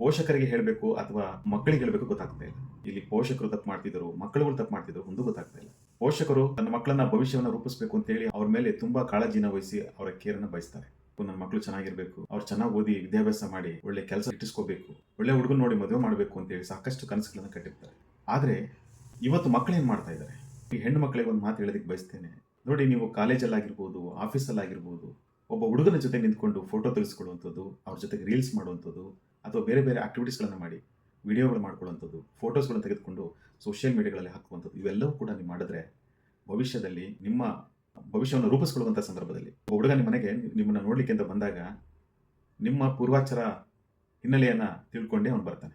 ಪೋಷಕರಿಗೆ ಹೇಳಬೇಕು ಅಥವಾ ಮಕ್ಕಳಿಗೆ ಹೇಳಬೇಕು ಗೊತ್ತಾಗ್ತಾ ಇಲ್ಲ. ಇಲ್ಲಿ ಪೋಷಕರು ತಪ್ಪು ಮಾಡ್ತಿದ್ರು, ಮಕ್ಕಳುಗಳು ತಪ್ಪು ಮಾಡ್ತಿದ್ರು, ಒಂದು ಗೊತ್ತಾಗ್ತಾ ಇಲ್ಲ. ಪೋಷಕರು ತನ್ನ ಮಕ್ಕಳನ್ನ ಭವಿಷ್ಯವನ್ನು ರೂಪಿಸಬೇಕು ಅಂತ ಹೇಳಿ ಅವ್ರ ಮೇಲೆ ತುಂಬಾ ಕಾಳಜಿನ ವಹಿಸಿ ಅವರ ಕೇರನ್ನ ಬಯಸ್ತಾರೆ. ನನ್ನ ಮಕ್ಕಳು ಚೆನ್ನಾಗಿರ್ಬೇಕು, ಅವ್ರು ಚೆನ್ನಾಗಿ ಓದಿ ವಿದ್ಯಾಭ್ಯಾಸ ಮಾಡಿ ಒಳ್ಳೆ ಕೆಲಸ ಇಟ್ಟಿಸ್ಕೋಬೇಕು, ಒಳ್ಳೆ ಹುಡುಗನ್ ನೋಡಿ ಮದುವೆ ಮಾಡಬೇಕು ಅಂತ ಹೇಳಿ ಸಾಕಷ್ಟು ಕನಸುಗಳನ್ನ ಕಟ್ಟಿರ್ತಾರೆ. ಆದ್ರೆ ಇವತ್ತು ಮಕ್ಕಳು ಏನ್ ಮಾಡ್ತಾ ಇದ್ದಾರೆ? ಈ ಹೆಣ್ಣು ಮಕ್ಕಳಿಗೆ ಒಂದು ಮಾತು ಹೇಳೋದಕ್ಕೆ ಬಯಸ್ತೇನೆ. ನೋಡಿ, ನೀವು ಕಾಲೇಜಲ್ಲಾಗಿರ್ಬೋದು, ಆಫೀಸಲ್ಲಾಗಿರ್ಬೋದು, ಒಬ್ಬ ಹುಡುಗನ ಜೊತೆ ನಿಂತ್ಕೊಂಡು ಫೋಟೋ ತೆಗೆಸ್ಕೊಳ್ಳುವಂಥದ್ದು, ಅವ್ರ ಜೊತೆಗೆ ರೀಲ್ಸ್ ಮಾಡುವಂಥದ್ದು ಅಥವಾ ಬೇರೆ ಬೇರೆ ಆಕ್ಟಿವಿಟೀಸ್ಗಳನ್ನು ಮಾಡಿ ವಿಡಿಯೋಗಳು ಮಾಡ್ಕೊಳ್ಳುವಂಥದ್ದು, ಫೋಟೋಸ್ಗಳನ್ನು ತೆಗೆದುಕೊಂಡು ಸೋಷಿಯಲ್ ಮೀಡಿಯಾಗಳಲ್ಲಿ ಹಾಕುವಂಥದ್ದು, ಇವೆಲ್ಲವೂ ಕೂಡ ನೀವು ಮಾಡಿದ್ರೆ ಭವಿಷ್ಯದಲ್ಲಿ ನಿಮ್ಮ ಭವಿಷ್ಯವನ್ನು ರೂಪಿಸ್ಕೊಳ್ಳುವಂಥ ಸಂದರ್ಭದಲ್ಲಿ ಒಬ್ಬ ಹುಡುಗ ನಿಮ್ಮ ಮನೆಗೆ ನಿಮ್ಮನ್ನು ನೋಡ್ಲಿಕ್ಕೆ ಅಂತ ಬಂದಾಗ ನಿಮ್ಮ ಪೂರ್ವಾಚರ ಹಿನ್ನೆಲೆಯನ್ನು ತಿಳ್ಕೊಂಡೇ ಅವನು ಬರ್ತಾನೆ.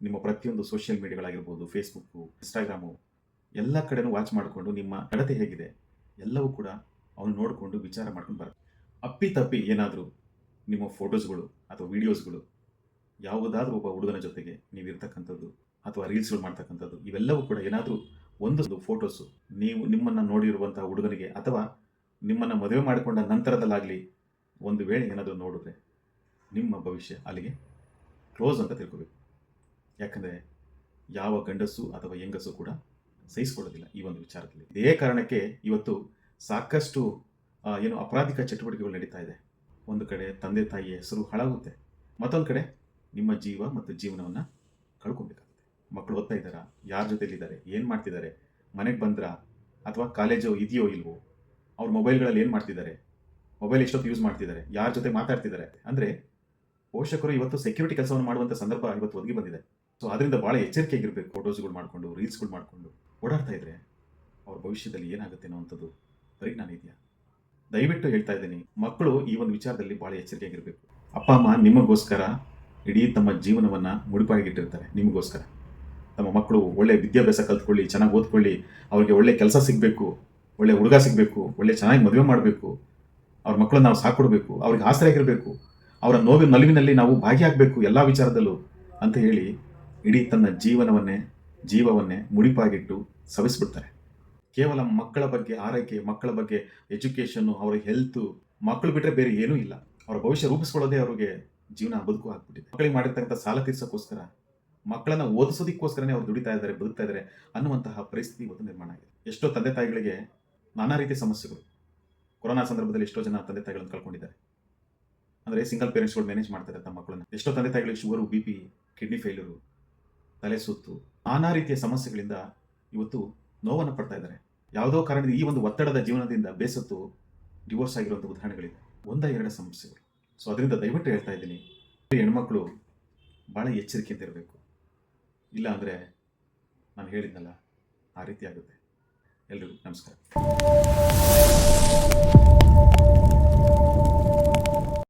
ನಿಮ್ಮ ಪ್ರತಿಯೊಂದು ಸೋಷಿಯಲ್ ಮೀಡಿಯಾಗಳಾಗಿರ್ಬೋದು, ಫೇಸ್ಬುಕ್ಕು, ಇನ್ಸ್ಟಾಗ್ರಾಮು ಎಲ್ಲ ಕಡೆನೂ ವಾಚ್ ಮಾಡಿಕೊಂಡು ನಿಮ್ಮ ನಡತೆ ಹೇಗಿದೆ ಎಲ್ಲವೂ ಕೂಡ ಅವನು ನೋಡಿಕೊಂಡು ವಿಚಾರ ಮಾಡ್ಕೊಂಡು ಬರ್ತಾನೆ. ಅಪ್ಪಿ ತಪ್ಪಿ ಏನಾದರೂ ನಿಮ್ಮ ಫೋಟೋಸ್ಗಳು ಅಥವಾ ವಿಡಿಯೋಸ್ಗಳು ಯಾವುದಾದ್ರೂ ಒಬ್ಬ ಹುಡುಗನ ಜೊತೆಗೆ ನೀವು ಇರ್ತಕ್ಕಂಥದ್ದು ಅಥವಾ ರೀಲ್ಸ್ಗಳು ಮಾಡ್ತಕ್ಕಂಥದ್ದು ಇವೆಲ್ಲವೂ ಕೂಡ ಏನಾದರೂ ಒಂದು ಫೋಟೋಸು ನೀವು ನಿಮ್ಮನ್ನು ನೋಡಿರುವಂತಹ ಹುಡುಗನಿಗೆ ಅಥವಾ ನಿಮ್ಮನ್ನು ಮದುವೆ ಮಾಡಿಕೊಂಡ ನಂತರದಲ್ಲಾಗಲಿ ಒಂದು ವೇಳೆ ಏನಾದರೂ ನೋಡಿದ್ರೆ ನಿಮ್ಮ ಭವಿಷ್ಯ ಅಲ್ಲಿಗೆ ಕ್ಲೋಸ್ ಅಂತ ತಿಳ್ಕೋಬೇಕು. ಯಾಕಂದರೆ ಯಾವ ಗಂಡಸು ಅಥವಾ ಹೆಂಗಸು ಕೂಡ ಸಹಿಸ್ಕೊಳ್ಳೋದಿಲ್ಲ ಈ ಒಂದು ವಿಚಾರದಲ್ಲಿ. ಇದೇ ಕಾರಣಕ್ಕೆ ಇವತ್ತು ಸಾಕಷ್ಟು ಅಪರಾಧಿಕ ಚಟುವಟಿಕೆಗಳು ನಡೀತಾ ಇದೆ. ಒಂದು ಕಡೆ ತಂದೆ ತಾಯಿಯ ಹೆಸರು ಹಾಳಾಗುತ್ತೆ, ಮತ್ತೊಂದು ಕಡೆ ನಿಮ್ಮ ಜೀವ ಮತ್ತು ಜೀವನವನ್ನು ಕಳ್ಕೊಬೇಕಾಗುತ್ತೆ. ಮಕ್ಕಳು ಓದ್ತಾ ಇದ್ದಾರಾ, ಯಾರ ಜೊತೆಲಿದ್ದಾರೆ, ಏನು ಮಾಡ್ತಿದ್ದಾರೆ, ಮನೆಗೆ ಬಂದ್ರಾ ಅಥವಾ ಕಾಲೇಜು ಇದೆಯೋ ಇಲ್ವೋ, ಅವ್ರ ಮೊಬೈಲ್ಗಳಲ್ಲಿ ಏನು ಮಾಡ್ತಿದ್ದಾರೆ, ಮೊಬೈಲ್ ಎಷ್ಟೊತ್ತು ಯೂಸ್ ಮಾಡ್ತಿದ್ದಾರೆ, ಯಾರ ಜೊತೆ ಮಾತಾಡ್ತಿದ್ದಾರೆ. ಅಂದರೆ ಪೋಷಕರು ಇವತ್ತು ಸೆಕ್ಯೂರಿಟಿ ಕೆಲಸವನ್ನು ಮಾಡುವಂಥ ಸಂದರ್ಭ ಇವತ್ತು ಒದಗಿ ಬಂದಿದೆ. ಸೊ ಅದರಿಂದ ಭಾಳ ಎಚ್ಚರಿಕೆಯಾಗಿರಬೇಕು. ಫೋಟೋಸ್ಗಳು ಮಾಡಿಕೊಂಡು ರೀಲ್ಸ್ಗಳು ಮಾಡಿಕೊಂಡು ಓಡಾಡ್ತಾ ಇದ್ರೆ ಅವ್ರ ಭವಿಷ್ಯದಲ್ಲಿ ಏನಾಗುತ್ತೆ ಅನ್ನೋವಂಥದ್ದು ಪರಿಜ್ಞಾನ ಇದೆಯಾ? ದಯವಿಟ್ಟು ಹೇಳ್ತಾ ಇದ್ದೀನಿ, ಮಕ್ಕಳು ಈ ಒಂದು ವಿಚಾರದಲ್ಲಿ ಭಾಳ ಎಚ್ಚರಿಕೆಯಾಗಿರಬೇಕು. ಅಪ್ಪ ಅಮ್ಮ ನಿಮಗೋಸ್ಕರ ಇಡೀ ತಮ್ಮ ಜೀವನವನ್ನು ಮುಡಿಪಾಗಿಟ್ಟಿರ್ತಾರೆ. ನಿಮಗೋಸ್ಕರ ತಮ್ಮ ಮಕ್ಕಳು ಒಳ್ಳೆ ವಿದ್ಯಾಭ್ಯಾಸ ಕಲ್ತ್ಕೊಳ್ಳಿ, ಚೆನ್ನಾಗಿ ಓದ್ಕೊಳ್ಳಿ, ಅವ್ರಿಗೆ ಒಳ್ಳೆ ಕೆಲಸ ಸಿಗಬೇಕು, ಒಳ್ಳೆ ಹುಡುಗ ಸಿಗಬೇಕು, ಒಳ್ಳೆ ಚೆನ್ನಾಗಿ ಮದುವೆ ಮಾಡಬೇಕು, ಅವ್ರ ಮಕ್ಕಳನ್ನ ನಾವು ಸಾಕೊಡ್ಬೇಕು, ಅವ್ರಿಗೆ ಆಸರೆಯಾಗಿರಬೇಕು, ಅವರ ನೋವಿನ ನಲಿವಿನಲ್ಲಿ ನಾವು ಭಾಗಿಯಾಗಬೇಕು ಎಲ್ಲ ವಿಚಾರದಲ್ಲೂ ಅಂತ ಹೇಳಿ ಇಡೀ ತನ್ನ ಜೀವವನ್ನೇ ಮುಡಿಪಾಗಿಟ್ಟು ಸವಿಸ್ಬಿಡ್ತಾರೆ. ಕೇವಲ ಮಕ್ಕಳ ಬಗ್ಗೆ ಆರೈಕೆ, ಮಕ್ಕಳ ಬಗ್ಗೆ ಎಜುಕೇಷನ್ನು, ಅವರ ಹೆಲ್ತು, ಮಕ್ಕಳು ಬಿಟ್ಟರೆ ಬೇರೆ ಏನೂ ಇಲ್ಲ. ಅವರ ಭವಿಷ್ಯ ರೂಪಿಸ್ಕೊಳ್ಳೋದೇ ಅವ್ರಿಗೆ ಜೀವನ ಬದುಕು ಆಗ್ಬಿಟ್ಟಿದೆ. ಮಕ್ಕಳಿಗೆ ಮಾಡಿರ್ತಕ್ಕಂಥ ಸಾಲ ತೀರ್ಸೋಕ್ಕೋಸ್ಕರ, ಮಕ್ಕಳನ್ನು ಓದಿಸೋದಕ್ಕೋಸ್ಕರನೇ ಅವ್ರು ದುಡಿತಾ ಇದ್ದಾರೆ, ಬದುಕ್ತಾ ಇದ್ದಾರೆ ಅನ್ನುವಂತಹ ಪರಿಸ್ಥಿತಿ ಇವತ್ತು ನಿರ್ಮಾಣ ಆಗಿದೆ. ಎಷ್ಟೋ ತಂದೆ ತಾಯಿಗಳಿಗೆ ನಾನಾ ರೀತಿಯ ಸಮಸ್ಯೆಗಳು. ಕೊರೋನಾ ಸಂದರ್ಭದಲ್ಲಿ ಎಷ್ಟೋ ಜನ ತಂದೆ ತಾಯಿಗಳನ್ನು ಕಳ್ಕೊಂಡಿದ್ದಾರೆ. ಅಂದರೆ ಸಿಂಗಲ್ ಪೇರೆಂಟ್ಸ್ಗಳು ಮ್ಯಾನೇಜ್ ಮಾಡ್ತಾರೆ ತಮ್ಮ ಮಕ್ಕಳನ್ನು. ಎಷ್ಟೋ ತಂದೆ ತಾಯಿಗಳಿಗೆ ಶುಗರು, BP, ಕಿಡ್ನಿ ಫೇಲ್ಯೂರು, ತಲೆ ಸುತ್ತು, ನಾನಾ ರೀತಿಯ ಸಮಸ್ಯೆಗಳಿಂದ ಇವತ್ತು ನೋವನ್ನು ಪಡ್ತಾ ಇದ್ದಾರೆ. ಯಾವುದೋ ಕಾರಣದಿಂದ ಈ ಒಂದು ಒತ್ತಡದ ಜೀವನದಿಂದ ಬೇಸತ್ತು ಡಿವೋರ್ಸ್ ಆಗಿರುವಂಥ ಉದಾಹರಣೆಗಳಿದೆ. 1-2 ಸಮಸ್ಯೆಗಳು. ಸೊ ಅದರಿಂದ ದಯವಿಟ್ಟು ಹೇಳ್ತಾ ಇದ್ದೀನಿ, ಹೆಣ್ಮಕ್ಳು ಭಾಳ ಎಚ್ಚರಿಕೆಯಿಂದ ಇರಬೇಕು. ಇಲ್ಲ ಅಂದರೆ ನಾನು ಹೇಳಿದ್ನಲ್ಲ ಆ ರೀತಿ ಆಗುತ್ತೆ. ಎಲ್ರಿಗೂ ನಮಸ್ಕಾರ.